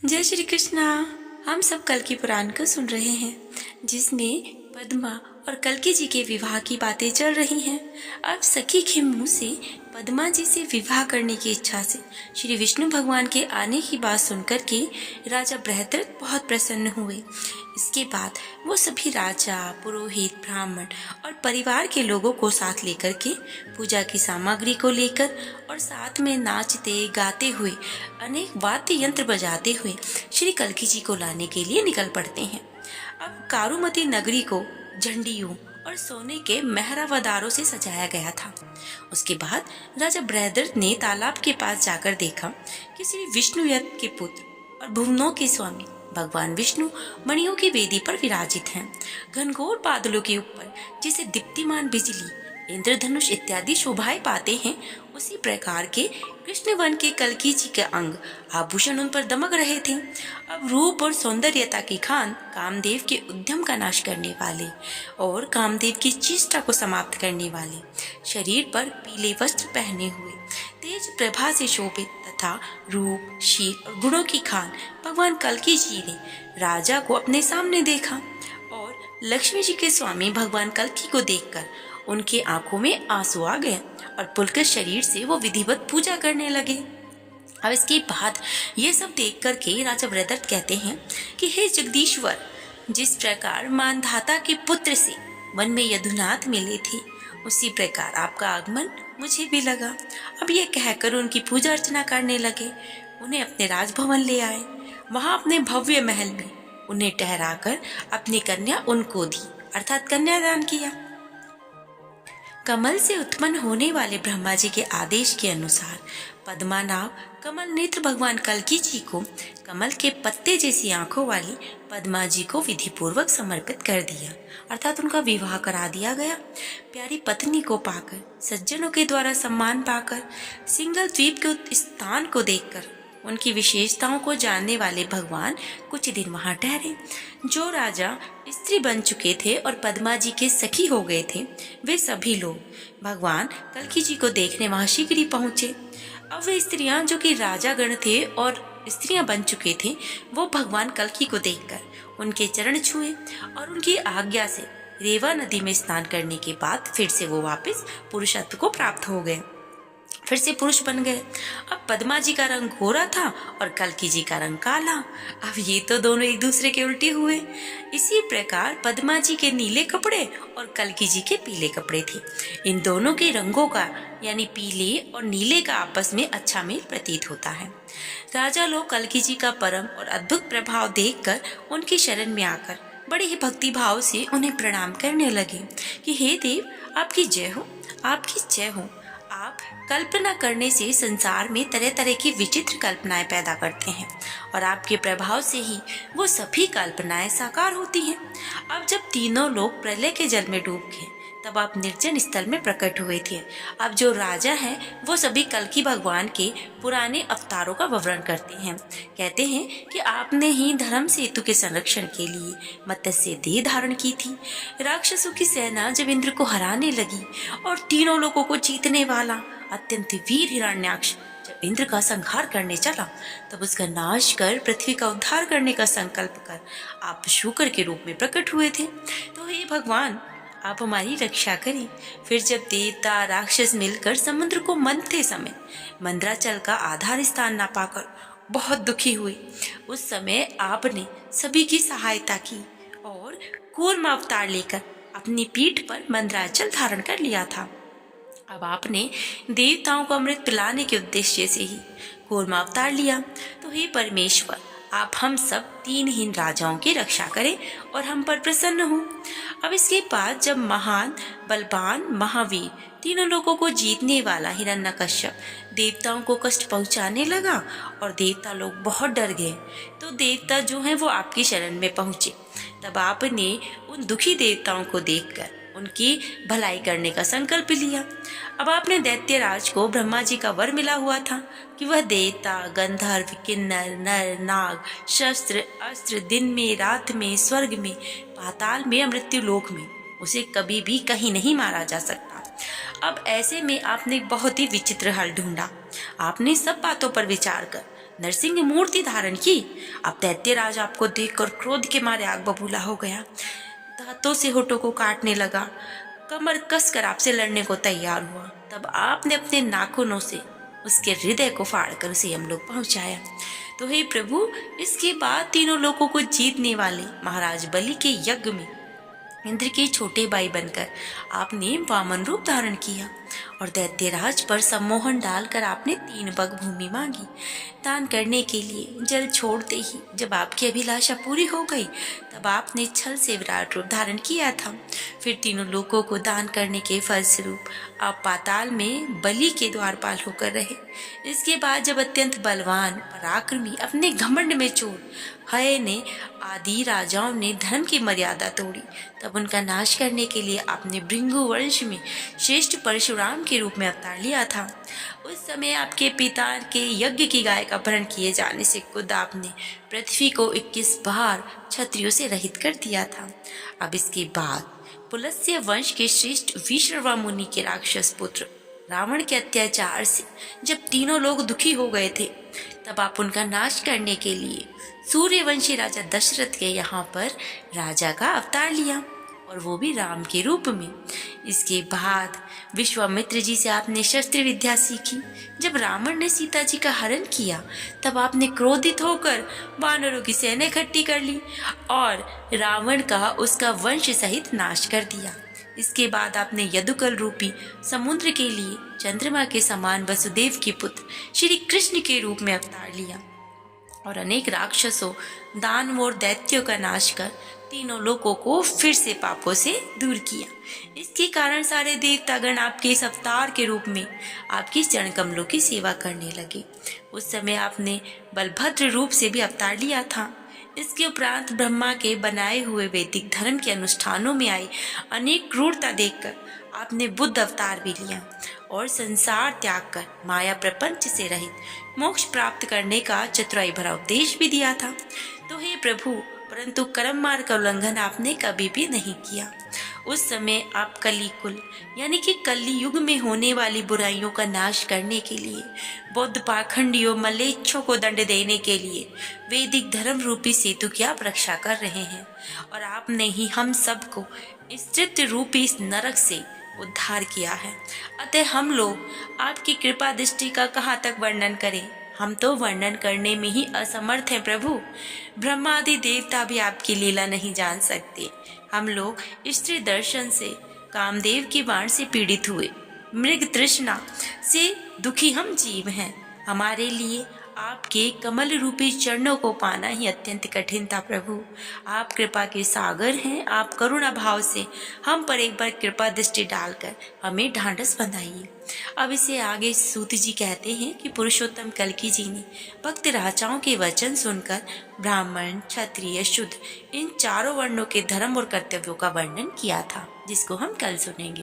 जय श्री कृष्णा। हम सब कल की पुराण को सुन रहे हैं जिसमें पद्मा और कल्कि जी के विवाह की बातें चल रही हैं। अब सखी के मुंह से पद्मा जी से विवाह करने की इच्छा से श्री विष्णु भगवान के आने की बात सुनकर के राजा बृहद्रथ बहुत प्रसन्न हुए। इसके बाद वो सभी राजा, पुरोहित, ब्राह्मण और परिवार के लोगों को साथ लेकर के पूजा की सामग्री को लेकर और साथ में नाचते गाते हुए अनेक वाद्य यंत्र बजाते हुए श्री कल्कि जी को लाने के लिए निकल पड़ते हैं। अब कारुमती नगरी को झंडियों और सोने के मेहरावदारों से सजाया गया था। उसके बाद राजा बृहद्रथ ने तालाब के पास जाकर देखा कि श्री विष्णुयत के पुत्र और भुवनों के स्वामी भगवान विष्णु मणियों की वेदी पर विराजित हैं। घनघोर बादलों के ऊपर जैसे दीप्तिमान बिजली, इंद्रधनुष इत्यादि शोभाएं पाते हैं, उसी प्रकार के कृष्ण वन के कल्कि जी के अंग आभूषण उन पर दमक रहे थे। अब रूप और सौंदर्यता की खान कामदेव के उद्यम का नाश करने वाले और कामदेव की चेष्टा को समाप्त करने वाले, शरीर पर पीले वस्त्र पहने हुए, तेज प्रभा से शोभित तथा रूप, शील और गुणों की खान भगवान कल्कि जी ने राजा को अपने सामने देखा और लक्ष्मी जी के स्वामी भगवान कल्कि को देखकर उनकी आंखों में आंसू आ गए और पुलकित शरीर से वो विधिवत पूजा करने लगे। अब इसके बाद ये सब देख करके राजा बृहद्रथ कहते हैं कि हे जगदीश्वर, जिस प्रकार मानधाता के पुत्र से वन में यदुनाथ मिले थे, उसी प्रकार आपका आगमन मुझे भी लगा। अब ये कहकर उनकी पूजा अर्चना करने लगे। उन्हें अपने राजभवन ले आए। वहां अपने भव्य महल में उन्हें ठहराकर अपनी कन्या उनको दी, अर्थात कन्यादान किया। कमल से उत्पन्न होने वाले ब्रह्मा जी के आदेश के अनुसार पद्मा नाव कमल नेत्र भगवान कल्कि जी को कमल के पत्ते जैसी आंखों वाली पद्मा जी को विधि पूर्वक समर्पित कर दिया, अर्थात उनका विवाह करा दिया गया। प्यारी पत्नी को पाकर, सज्जनों के द्वारा सम्मान पाकर, सिंगल द्वीप के स्थान को देखकर, उनकी विशेषताओं को जानने वाले भगवान कुछ दिन वहां ठहरे। जो राजा स्त्री बन चुके थे और पद्मा जी के सखी हो गए थे, वे सभी लोग भगवान कल्कि जी को देखने वहां शीघ्र ही पहुंचे। अब वे स्त्रियां जो कि राजा गण थे और स्त्रियां बन चुके थे, वो भगवान कल्कि को देखकर उनके चरण छुए और उनकी आज्ञा से रेवा नदी में स्नान करने के बाद फिर से वो वापस पुरुषत्व को प्राप्त हो गए, फिर से पुरुष बन गए। अब पद्मा जी का रंग गोरा था और कल्कि जी का रंग काला। अब ये तो दोनों एक दूसरे के उल्टे हुए। इसी प्रकार पद्मा जी के नीले कपड़े और कल्कि जी के पीले कपड़े थे। इन दोनों के रंगों का यानी पीले और नीले का आपस में अच्छा मेल प्रतीत होता है। राजा लोग कल्कि जी का परम और अद्भुत प्रभाव देखकर उनकी शरण में आकर बड़े ही भक्ति भाव से उन्हें प्रणाम करने लगे कि हे देव, आपकी जय हो, आपकी जय हो। आप कल्पना करने से संसार में तरह तरह की विचित्र कल्पनाएं पैदा करते हैं और आपके प्रभाव से ही वो सभी कल्पनाएं साकार होती हैं। अब जब तीनों लोग प्रलय के जल में डूब गए, तब आप निर्जन स्थल में प्रकट हुए थे। अब जो राजा हैं वो सभी कल्कि भगवान के पुराने अवतारों का वर्णन करते हैं। कहते हैं कि आपने ही धर्म सेतु के संरक्षण के लिए मत्स्य देह धारण की थी। राक्षसों की सेना जब इंद्र को हराने लगी और तीनों लोगों को जीतने वाला अत्यंत वीर हिरण्याक्ष जब इंद्र का संहार करने चला, तब उसका नाश कर पृथ्वी का उद्धार करने का संकल्प कर आप शूकर के रूप में प्रकट हुए थे। तो हे भगवान, आप हमारी रक्षा करें। फिर जब देवता राक्षस मिलकर समुद्र को मंथते समय मंदराचल का आधार स्थान न पाकर बहुत दुखी हुए, उस समय आपने सभी की सहायता की और कूर्म अवतार लेकर अपनी पीठ पर मंदराचल धारण कर लिया था। अब आपने देवताओं को अमृत पिलाने के उद्देश्य से ही कूर्म अवतार लिया। तो हे परमेश्वर, आप हम सब तीनहीन राजाओं की रक्षा करें और हम पर प्रसन्न हो। अब इसके बाद जब महान, बलवान, महावीर तीनों लोगों को जीतने वाला हिरण्यकश्यप देवताओं को कष्ट पहुंचाने लगा और देवता लोग बहुत डर गए, तो देवता जो हैं वो आपकी शरण में पहुंचे। तब आपने उन दुखी देवताओं को देखकर उनकी भलाई करने का संकल्प लिया। अब आपने दैत्यराज को ब्रह्मा जी का वर मिला हुआ था कि वह देवता, गंधर्व, किन्नर, नर, नाग, शस्त्र, अस्त्र, दिन में, रात में, स्वर्ग में, पाताल में, मृत्यु लोक में उसे कभी भी कहीं नहीं मारा जा सकता। अब ऐसे में आपने एक बहुत ही विचित्र हल ढूंढा। आपने सब बातों पर विचार कर नरसिंह मूर्ति धारण की। अब दैत्यराज आपको देखकर क्रोध के मारे आग बबूला हो गया, दांतों से होठों को काटने लगा, कमर कसकर आपसे लड़ने को तैयार हुआ। तब आपने अपने नाखूनों से उसके हृदय को फाड़कर उसे यमलोक पहुंचाया। तो हे प्रभु, इसके बाद तीनों लोगों को जीतने वाले महाराज बलि के यज्ञ में इंद्र के छोटे भाई बनकर आपने वामन रूप धारण किया और दैत्यराज पर सम्मोहन डालकर आपने 3 पग भूमि मांगी। दान करने के लिए जल छोड़ते ही जब आपकी अभिलाषा पूरी हो गई, तब आपने छल से विराट रूप धारण किया था। फिर तीनों लोगों को दान करने के फलस्वरूप आप पाताल में बलि के द्वारपाल होकर रहे। इसके बाद जब अत्यंत बलवान पराक्रमी अपने घमंड में चोर हय ने आदि राजाओं ने धर्म की मर्यादा तोड़ी, तब उनका नाश करने के लिए आपने भृंगु वंश में श्रेष्ठ परशुराम के रूप में अवतार लिया था। उस समय आपके पिता के यज्ञ की गाय का अपहरण किए जाने से खुद आपने पृथ्वी को 21 बार क्षत्रियों से रहित कर दिया था। अब इसके बाद पुलस्त्य वंश के श्रेष्ठ विश्रवा मुनि के राक्षस पुत्र रावण के अत्याचार से जब तीनों लोग दुखी हो गए थे, तब आप उनका नाश करने के लिए सूर्यवंशी राजा दशरथ के यहाँ पर राजा का अवतार लिया, और वो भी राम के रूप में। इसके बाद विश्वामित्र जी से आपने शस्त्र विद्या सीखी। जब रावण ने सीता जी का हरण किया, तब आपने क्रोधित होकर वानरों की सेना इकट्ठी कर ली और रावण का उसका वंश सहित नाश कर दिया। इसके बाद आपने यदुकल रूपी समुद्र के लिए चंद्रमा के समान वसुदेव के पुत्र श्री कृष्ण के रूप में अवतार लिया और अनेक राक्षसों, दानवों और दैत्यों का नाश कर तीनों लोगों को फिर से पापों से दूर किया। इसके कारण सारे देवतागण आपके इस अवतार के रूप में आपकी चरण कमलों की सेवा करने लगे। उस समय आपने बलभद्र रूप से भी अवतार लिया था। इसके उपरांत ब्रह्मा के बनाए हुए वैदिक धर्म के अनुष्ठानों में आई अनेक क्रूरता देखकर आपने बुद्ध अवतार भी लिया और संसार त्याग कर माया प्रपंच से रहित मोक्ष प्राप्त करने का चतुराई भरा उपदेश भी दिया था। तो हे प्रभु, परंतु कर्म मार्ग का उल्लंघन आपने कभी भी नहीं किया। उस समय आप कलिकुल यानी कि कली युग में होने वाली बुराइयों का नाश करने के लिए, बौद्ध पाखंडियों मलेच्छों को दंड देने के लिए वैदिक धर्म रूपी सेतु की आप रक्षा कर रहे हैं, और आपने ही हम सबको इस चित्त रूपी इस नरक से उद्धार किया है। अतः हम लोग आपकी कृपा दृष्टि का कहाँ तक वर्णन करें। हम तो वर्णन करने में ही असमर्थ हैं प्रभु। ब्रह्मादि देवता भी आपकी लीला नहीं जान सकते। हम लोग स्त्री दर्शन से, कामदेव की बाण से पीड़ित हुए, मृग तृष्णा से दुखी हम जीव हैं। हमारे लिए आपके कमल रूपी चरणों को पाना ही अत्यंत कठिन था प्रभु। आप कृपा के सागर हैं। आप करुणा भाव से हम पर एक बार कृपा दृष्टि डालकर हमें ढांढस बंधाइए। अब इसे आगे सूत जी कहते हैं कि पुरुषोत्तम कल्कि जी ने भक्त राजाओं के वचन सुनकर ब्राह्मण, क्षत्रिय, शूद्र इन चारों वर्णों के धर्म और कर्तव्यों का वर्णन किया था, जिसको हम कल सुनेंगे।